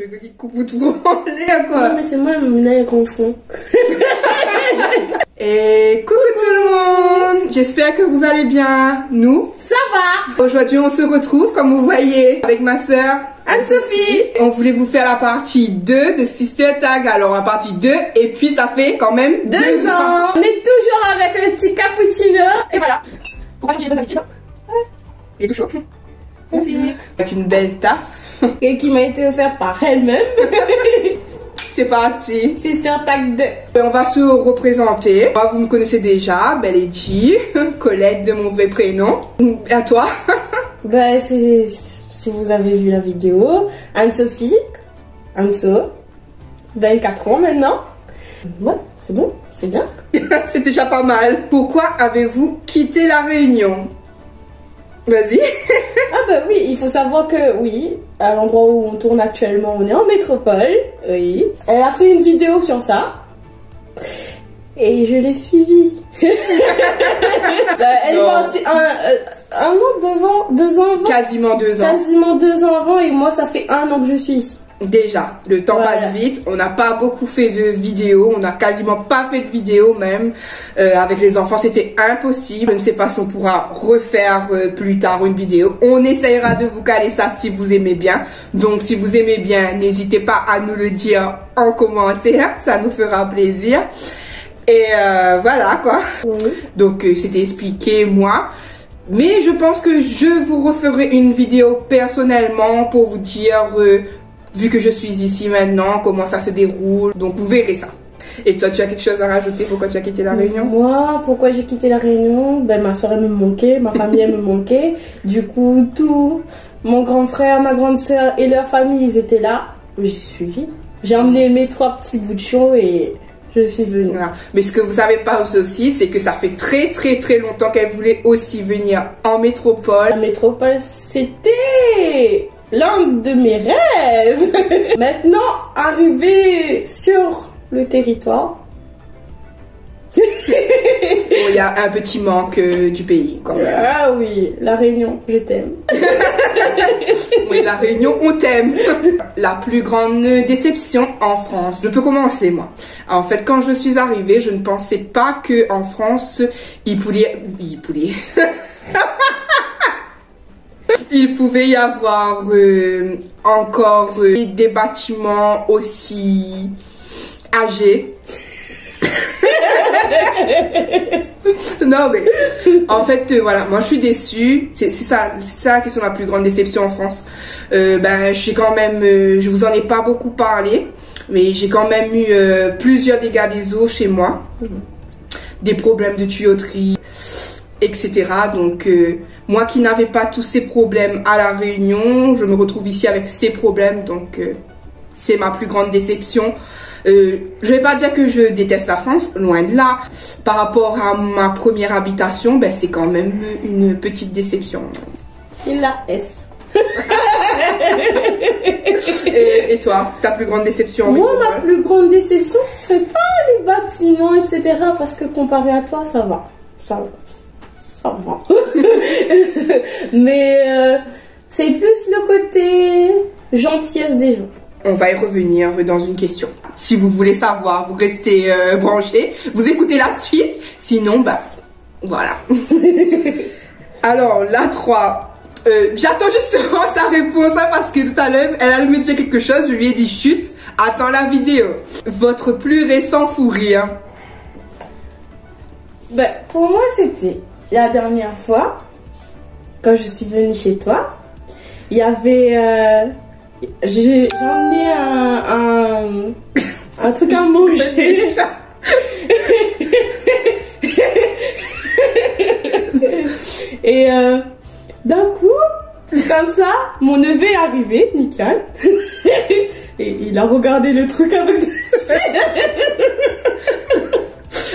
veux dire coucou tout en l'air quoi. Non, mais c'est moi, elle confond. Et coucou tout le monde, j'espère que vous allez bien. Nous, ça va. Aujourd'hui on se retrouve comme vous voyez avec ma soeur Anne-Sophie. On voulait vous faire la partie 2 de Sister Tag. Alors la partie 2 et puis ça fait quand même 2 ans. On est toujours avec le petit cappuccino. Et voilà. Faut pas changer les bonnes habitudes. Il est tout chaud. Merci. Avec une belle tasse. Et qui m'a été offerte par elle-même. C'est parti. Sister Tag 2. On va se représenter. Moi, vous me connaissez déjà, Beledi, Colette de mon vrai prénom. À toi. Bah, si vous avez vu la vidéo, Anne-Sophie, Anso, 24 ans maintenant. Ouais, c'est bon, c'est bien. C'est déjà pas mal. Pourquoi avez-vous quitté la Réunion? Vas-y. Ah bah oui, il faut savoir que oui, à l'endroit où on tourne actuellement, on est en métropole. Oui. Elle a fait une vidéo sur ça. Et je l'ai suivie. Elle est partie un an, 2 ans avant. Quasiment 2 ans. Quasiment 2 ans avant et moi ça fait 1 an que je suis ici. Déjà, le temps passe vite, on n'a pas beaucoup fait de vidéos, on n'a quasiment pas fait de vidéos même. Avec les enfants, c'était impossible. Je ne sais pas si on pourra refaire plus tard une vidéo. On essayera de vous caler ça si vous aimez bien. Donc si vous aimez bien, n'hésitez pas à nous le dire en commentaire, ça nous fera plaisir. Et voilà quoi. Oui. Donc c'était expliqué moi. Mais je pense que je vous referai une vidéo personnellement pour vous dire... vu que je suis ici maintenant, comment ça se déroule, donc vous verrez ça. Et toi, tu as quelque chose à rajouter? Pourquoi tu as quitté la Réunion? Moi, pourquoi j'ai quitté la Réunion? Ben, ma soeur me manquait, ma famille me manquait. Du coup, tout, mon grand frère, ma grande soeur et leur famille, ils étaient là. J'ai suivi. J'ai emmené mes 3 petits bouts de chou et je suis venue. Voilà. Mais ce que vous savez pas aussi, c'est que ça fait très longtemps qu'elle voulait aussi venir en métropole. La métropole, c'était... l'un de mes rêves. Maintenant, arrivé sur le territoire. Il y a un petit manque du pays quand même. Ah oui, la Réunion, je t'aime. Oui, la Réunion, on t'aime. La plus grande déception en France. Je peux commencer moi. En fait, quand je suis arrivée, je ne pensais pas que en France, il pouvait y avoir encore des bâtiments aussi âgés. Non mais en fait voilà, moi je suis déçue. C'est ça la question, la plus grande déception en France. Ben je suis quand même, je vous en ai pas beaucoup parlé, mais j'ai quand même eu plusieurs dégâts des eaux chez moi, des problèmes de tuyauterie, etc. Donc moi qui n'avais pas tous ces problèmes à la Réunion, je me retrouve ici avec ces problèmes, donc c'est ma plus grande déception. Je vais pas dire que je déteste la France, loin de là. Par rapport à ma première habitation, ben c'est quand même une petite déception. Il la S. Et toi, ta plus grande déception? Moi, ma plus grande déception, ce serait pas les bâtiments, etc. Parce que comparé à toi, ça va. Ça va. Mais c'est plus le côté gentillesse des gens. On va y revenir dans une question. Si vous voulez savoir, vous restez branchés, vous écoutez la suite. Sinon, bah, voilà. Alors, la 3. J'attends justement sa réponse hein, parce que tout à l'heure, elle allait me dire quelque chose. Je lui ai dit chut, attends la vidéo. Votre plus récent fou rire? Ben, pour moi, c'était la dernière fois, quand je suis venue chez toi, il y avait... j'ai emmené un truc à manger. Et d'un coup, comme ça, mon neveu est arrivé, nickel. Et il a regardé le truc avec des...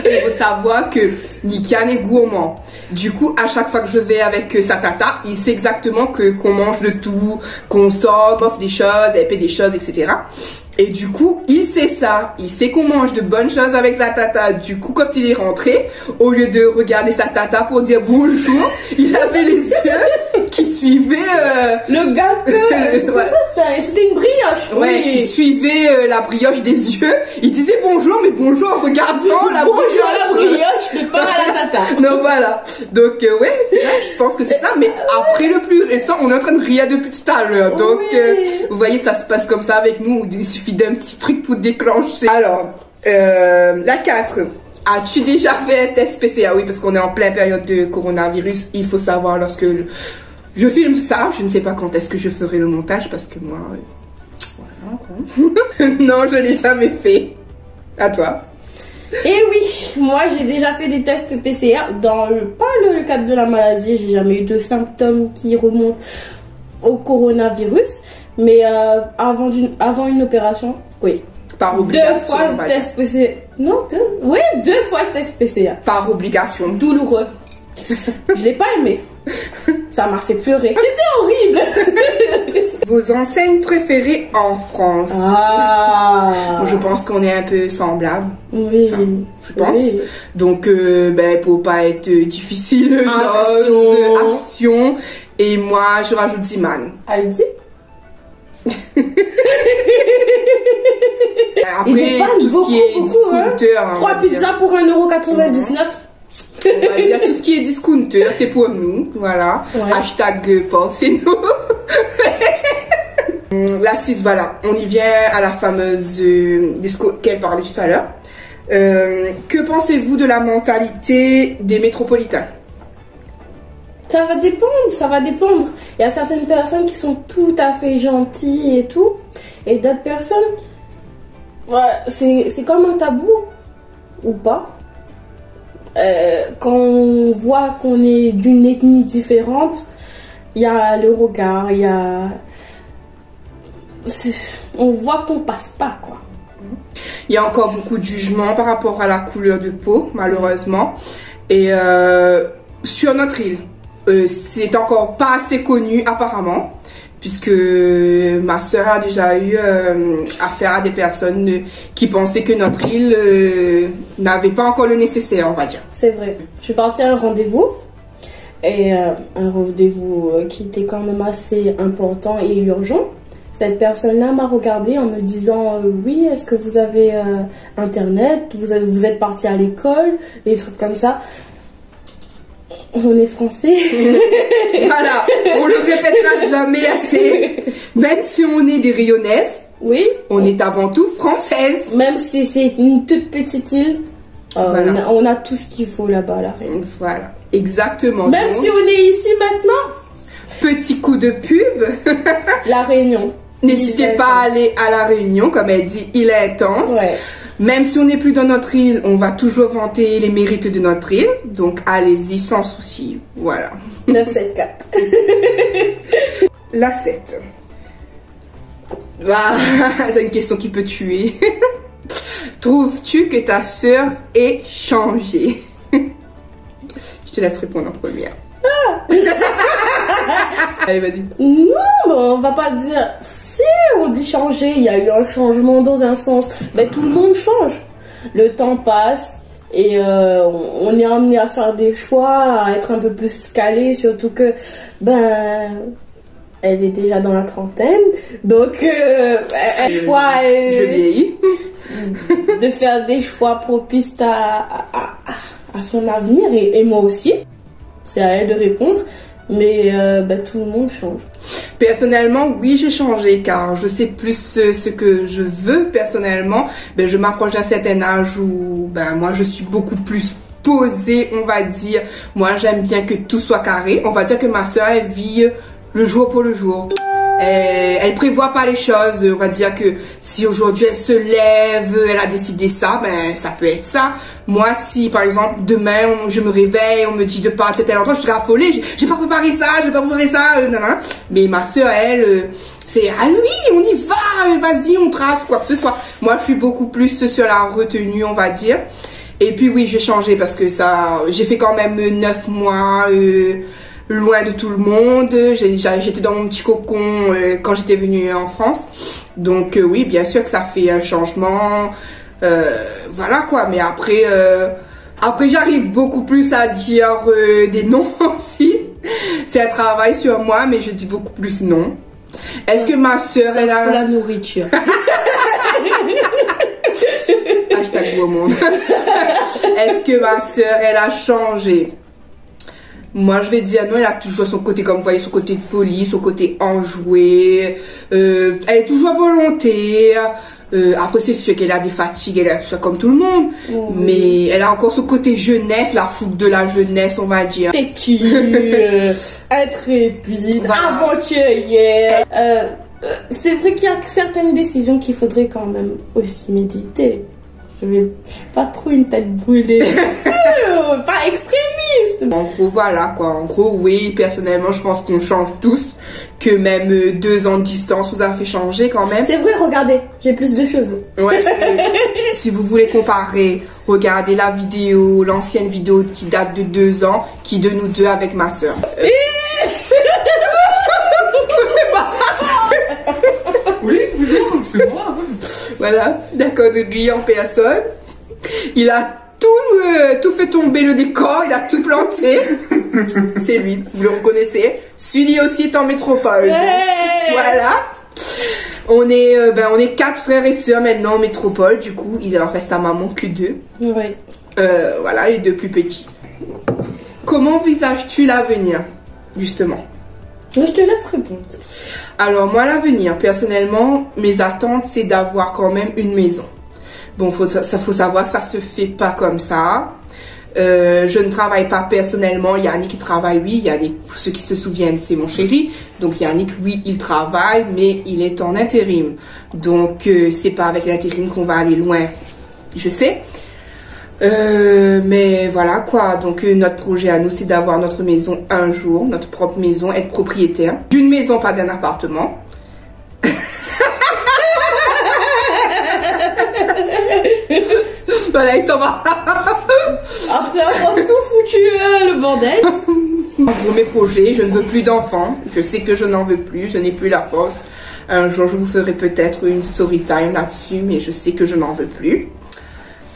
Il faut savoir que Nikian est gourmand. Du coup, à chaque fois que je vais avec sa tata, il sait exactement qu'on mange de tout, qu'on sort, offre des choses, elle paie des choses, etc. Et du coup, il sait ça. Il sait qu'on mange de bonnes choses avec sa tata. Du coup, quand il est rentré, au lieu de regarder sa tata pour dire bonjour, il avait les yeux qui suivaient... Le gâteau. C'était une brioche. Ouais, Oui. qui suivait la brioche des yeux. Il disait bonjour, mais bonjour en regardant la Bonjour brioche. la brioche, mais pas à la tata. Non, voilà. Donc, ouais, là, je pense que c'est ça. Mais après le plus récent, on est en train de rire depuis tout à l'heure. Donc, Oui. vous voyez, ça se passe comme ça avec nous. Il suffit d'un petit truc pour déclencher. Alors, la 4. As-tu déjà fait un test PCR? Oui, parce qu'on est en pleine période de coronavirus. Il faut savoir lorsque je filme ça. Je ne sais pas quand est-ce que je ferai le montage parce que moi... voilà. Non, je l'ai jamais fait. À toi. Et oui, moi j'ai déjà fait des tests PCR dans pas le cadre de la maladie, j'ai jamais eu de symptômes qui remontent au coronavirus, mais avant une opération, oui. Par obligation. 2 fois le test PCR. Non, 2. Oui, 2 fois le test PCR. Par obligation. Douloureux. Je l'ai pas aimé. Ça m'a fait pleurer. C'était horrible. Vos enseignes préférées en France? Ah. Je pense qu'on est un peu semblables. Oui. Enfin, je pense. Oui. Donc, pour pas être difficile, Action. Action. Et moi, je rajoute Ziman. Aldi. Après, tout ce qui est discounter. Hein. 3 pizzas pour 1,99 €. On va dire tout ce qui est discounter, c'est pour nous. Voilà. Ouais. Hashtag pauvre, c'est nous. La 6, voilà. On y vient à la fameuse qu'elle parlait tout à l'heure. Que pensez-vous de la mentalité des métropolitains? Ça va dépendre. Il y a certaines personnes qui sont tout à fait gentilles et tout. Et d'autres personnes, ouais, c'est comme un tabou. Ou pas. Quand on voit qu'on est d'une ethnie différente, il y a le regard, on voit qu'on passe pas, quoi. Il y a encore beaucoup de jugements par rapport à la couleur de peau, malheureusement. Et sur notre île, c'est encore pas assez connu apparemment, puisque ma soeur a déjà eu affaire à des personnes qui pensaient que notre île n'avait pas encore le nécessaire, on va dire. C'est vrai. Je suis partie à un rendez-vous, et un rendez-vous qui était quand même assez important et urgent. Cette personne-là m'a regardée en me disant oui, est-ce que vous avez internet, vous êtes parti à l'école, des trucs comme ça. On est français. Voilà, on le répétera jamais assez. Même si on est des Rionnaises, oui, on est avant tout françaises. Même si c'est une toute petite île, voilà. on a tout ce qu'il faut là-bas, la Réunion. Voilà, exactement. Même donc, si on est ici maintenant. Petit coup de pub. La Réunion. N'hésitez pas à aller à la Réunion, comme elle dit, il est intense. Ouais. Même si on n'est plus dans notre île, on va toujours vanter les mérites de notre île. Donc allez-y sans souci. Voilà. 974. La 7. Ah, c'est une question qui peut tuer. Trouves-tu que ta sœur ait changé? Je te laisse répondre en première. Allez, vas-y. Non, mais on va pas dire. Si on dit changer, il y a eu un changement dans un sens. Mais tout le monde change. Le temps passe et on est amené à faire des choix, à être un peu plus calé, surtout que elle est déjà dans la trentaine, donc choix je vieillis. de faire des choix propices à son avenir et moi aussi. C'est à elle de répondre. Mais tout le monde change. Personnellement, oui, j'ai changé car je sais plus ce que je veux personnellement. Je m'approche d'un certain âge où moi je suis beaucoup plus posée, on va dire. Moi, j'aime bien que tout soit carré. On va dire que ma soeur, elle vit le jour pour le jour. Elle prévoit pas les choses. On va dire que si aujourd'hui elle se lève, elle a décidé ça, ça peut être ça. Moi, si par exemple demain je me réveille, on me dit de partir à tel endroit, je serai affolée. J'ai pas préparé ça, non. Mais ma soeur, elle, c'est ah oui, on y va, vas-y, on trace quoi que ce soit. Moi, je suis beaucoup plus sur la retenue, on va dire. Et puis oui, j'ai changé parce que ça, j'ai fait quand même 9 mois. loin de tout le monde. J'étais dans mon petit cocon quand j'étais venue en France. Donc oui, bien sûr que ça fait un changement. Voilà quoi, mais après j'arrive beaucoup plus à dire des noms aussi. C'est un travail sur moi, mais je dis beaucoup plus non. Est-ce que ma soeur elle a... Pour la nourriture. Hashtag beau monde. Est-ce que ma soeur elle a changé? Moi je vais dire non, elle a toujours son côté, comme vous voyez, son côté de folie, son côté enjoué. Elle est toujours volontaire. Après c'est sûr qu'elle a des fatigues, elle a tout ça comme tout le monde, mais elle a encore ce côté jeunesse, la fougue de la jeunesse, on va dire. Têtue, intrépide, Voilà. aventurière. C'est vrai qu'il y a certaines décisions qu'il faudrait quand même aussi méditer. Je vais pas trop une tête brûlée, pas extrémiste. En gros voilà quoi, en gros oui, personnellement je pense qu'on change tous, que même 2 ans de distance vous a fait changer quand même. C'est vrai, regardez, j'ai plus de cheveux. Ouais. Si vous voulez comparer, regardez la vidéo, l'ancienne vidéo qui date de 2 ans, qui de nous deux avec ma soeur. Oui, c'est moi. Voilà, d'accord, de lui en personne. Il a tout fait tomber le décor, il a tout planté. C'est lui, vous le reconnaissez. Sully aussi est en métropole. Ouais. Voilà. On est 4 frères et sœurs maintenant en métropole. Du coup, il en reste à maman que 2. Ouais. Voilà, les 2 plus petits. Comment envisages-tu l'avenir, justement? Je te laisse répondre. Alors moi l'avenir, personnellement, mes attentes c'est d'avoir quand même une maison. Bon, faut savoir que ça se fait pas comme ça. Je ne travaille pas personnellement. Yannick il travaille, oui. Yannick, pour ceux qui se souviennent, c'est mon chéri. Donc Yannick, oui, il travaille, mais il est en intérim. Donc c'est pas avec l'intérim qu'on va aller loin. Je sais. Mais voilà quoi, donc notre projet à nous c'est d'avoir notre maison un jour, notre propre maison, être propriétaire d'une maison, pas d'un appartement. Voilà, il s'en va. Après avoir tout foutu le bordel. Pour mes projets, je ne veux plus d'enfants, je sais que je n'en veux plus, je n'ai plus la force. Un jour je vous ferai peut-être une story time là-dessus, mais je sais que je n'en veux plus.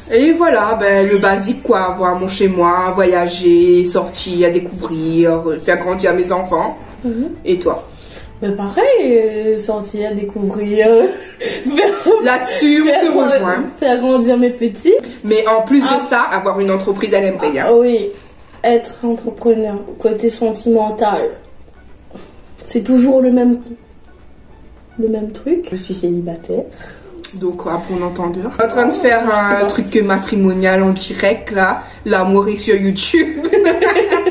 Et voilà, le basique quoi, avoir mon chez moi, voyager, sortir, découvrir, faire grandir mes enfants. Et toi? Pareil, sortir, découvrir, Là-dessus, on se rejoint. faire grandir mes petits. Mais en plus de ça, avoir une entreprise, elle aimerait bien. Oui, être entrepreneur, côté sentimental, c'est toujours le même truc. Je suis célibataire. Donc, à bon entendeur. En train de faire un truc matrimonial en direct, là. L'amour est sur YouTube.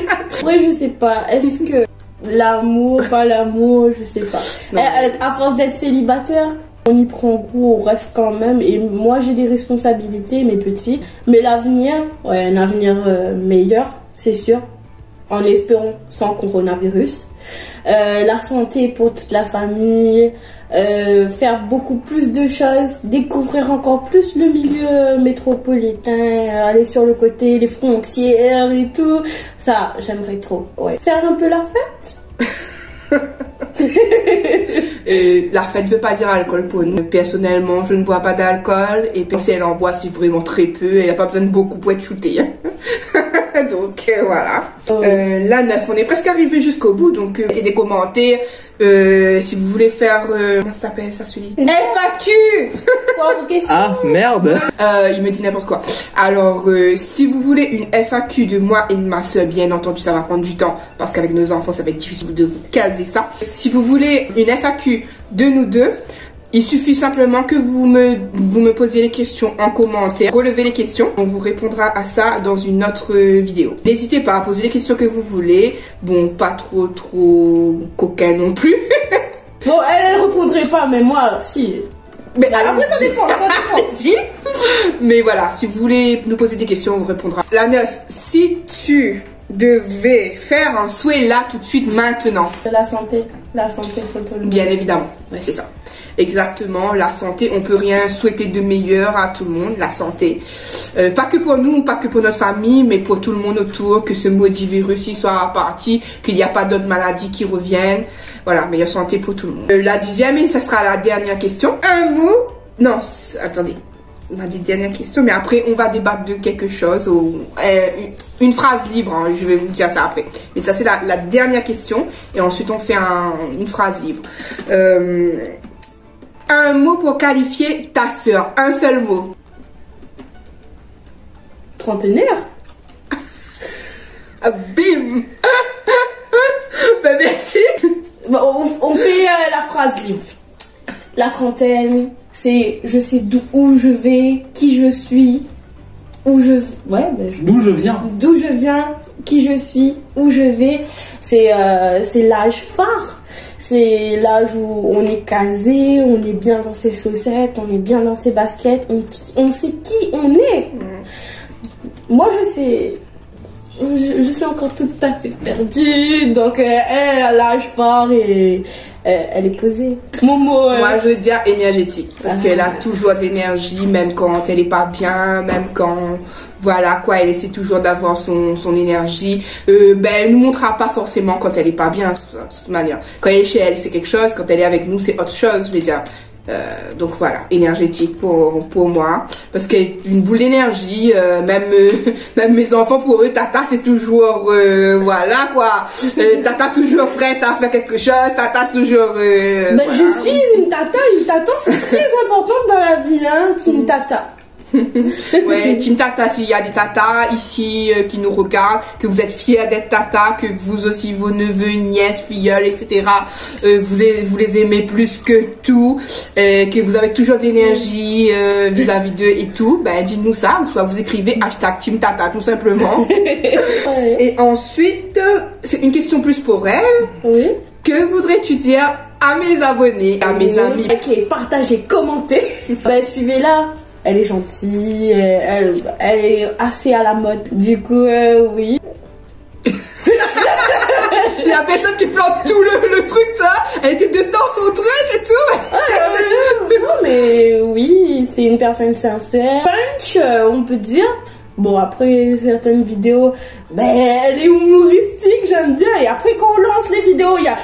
Après, je sais pas, est-ce que l'amour, pas l'amour, je sais pas. À force d'être célibataire, on y prend goût, on reste quand même. Et moi, j'ai des responsabilités, mes petits. Mais l'avenir, ouais, un avenir meilleur, c'est sûr. En espérant sans coronavirus. La santé pour toute la famille. Faire beaucoup plus de choses, découvrir encore plus le milieu métropolitain, aller sur le côté, les frontières et tout. Ça, j'aimerais trop. Ouais. Faire un peu la fête. La fête veut pas dire alcool pour nous. Personnellement, je ne bois pas d'alcool. Et si elle en boit, c'est vraiment très peu. Elle n'a pas besoin de beaucoup pour être shootée. Donc voilà. La 9, on est presque arrivé jusqu'au bout. Donc mettez des commentaires. Si vous voulez faire... comment ça s'appelle ça, celui FAQ. Quoi, vos questions? Ah, merde. Il me dit n'importe quoi. Alors, si vous voulez une FAQ de moi et de ma soeur, bien entendu, ça va prendre du temps. Parce qu'avec nos enfants, ça va être difficile de vous caser ça. Si vous voulez une FAQ de nous deux, il suffit simplement que vous me posiez les questions en commentaire, relevez les questions, on vous répondra à ça dans une autre vidéo. N'hésitez pas à poser les questions que vous voulez, bon pas trop coquin non plus. Bon, elle répondrait pas, mais moi, si. Mais Après, ça dépend, Si. Mais voilà, si vous voulez nous poser des questions, on vous répondra. La 9, si tu devez faire un souhait là tout de suite maintenant. La santé pour tout le monde. Bien évidemment, ouais, c'est ça. Exactement, la santé, on peut rien souhaiter de meilleur à tout le monde, la santé. Pas que pour nous, pas que pour notre famille, mais pour tout le monde autour, que ce maudit virus il soit parti, qu'il n'y a pas d'autres maladies qui reviennent. Voilà, meilleure santé pour tout le monde. La 10e, et ça sera la dernière question. Un mot, non, attendez. On a dit dernière question, mais après on va débattre de quelque chose ou une phrase libre, hein, je vais vous dire ça après. Mais ça c'est la dernière question et ensuite on fait une phrase libre. Un mot pour qualifier ta sœur, un seul mot. Trentenaire. Ah, bim. Ben merci. Bon, on fait la phrase libre. La trentaine, c'est je sais où je vais, qui je suis, d'où je viens, qui je suis, où je vais. C'est l'âge phare. C'est l'âge où on est casé, on est bien dans ses chaussettes, on est bien dans ses baskets, on sait qui on est. Moi, je sais. Je suis encore tout à fait perdue, donc elle a l'âge fort et elle est posée. Momo. Moi, je veux dire énergétique, parce qu'elle a toujours de l'énergie, même quand elle est pas bien, même quand, voilà quoi, elle essaie toujours d'avoir son énergie. Ben, elle nous montrera pas forcément quand elle est pas bien, de toute manière. Quand elle est chez elle, c'est quelque chose, quand elle est avec nous, c'est autre chose, je veux dire. Donc voilà, énergétique pour moi, parce qu'elle est une boule d'énergie, même mes enfants, pour eux, Tata c'est toujours, voilà quoi, Tata toujours prête à faire quelque chose, Tata toujours... Ben, voilà. Je suis une Tata c'est très important dans la vie, hein, Team Tata. Ouais, Team Tata, s'il y a des tatas ici qui nous regardent, que vous êtes fiers d'être tata, que vous aussi, vos neveux, nièces, filleuls, etc., vous les aimez plus que tout, que vous avez toujours d'énergie vis-à-vis d'eux et tout, ben dites-nous ça, soit vous écrivez #Team Tata tout simplement. Et ensuite, c'est une question plus pour elle. Oui. Que voudrais-tu dire à mes abonnés, à mes amis? Ok, partagez, commentez. Ben suivez-la. Elle est gentille, elle est assez à la mode. Du coup, oui. Il y a personne qui plante tout le truc, ça. Elle était dedans son truc et tout. Non, mais oui, c'est une personne sincère. Punch, on peut dire. Bon, après certaines vidéos, ben, elle est humoristique, j'aime bien. Et après, quand on lance les vidéos, il y a...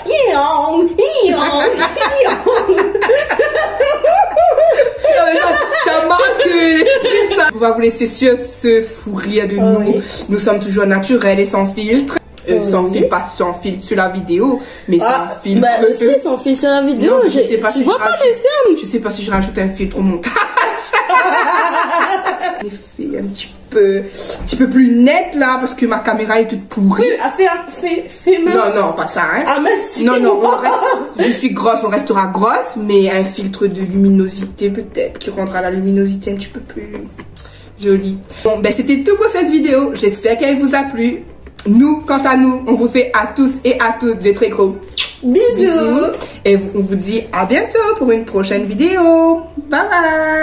Ça marque ça. On va vous laisser sur ce fou rire de nous. Oui. Nous sommes toujours naturels et sans filtre. Sans filtre, pas sans filtre sur la vidéo, mais sans filtre. Bah aussi sans filtre sur la vidéo. Non, je sais pas si vois pas mes scènes. Je sais pas si je rajoute un filtre au montage. J'ai fait un petit peu plus net là parce que ma caméra est toute pourrie. Fais mince. Non, pas ça, hein. Ah, merci. Non, je suis grosse, on restera grosse, mais un filtre de luminosité peut-être qui rendra la luminosité un petit peu plus jolie. Bon, ben c'était tout pour cette vidéo. J'espère qu'elle vous a plu. Nous, quant à nous, on vous fait à tous et à toutes de très gros bisous. Et on vous dit à bientôt pour une prochaine vidéo. Bye bye.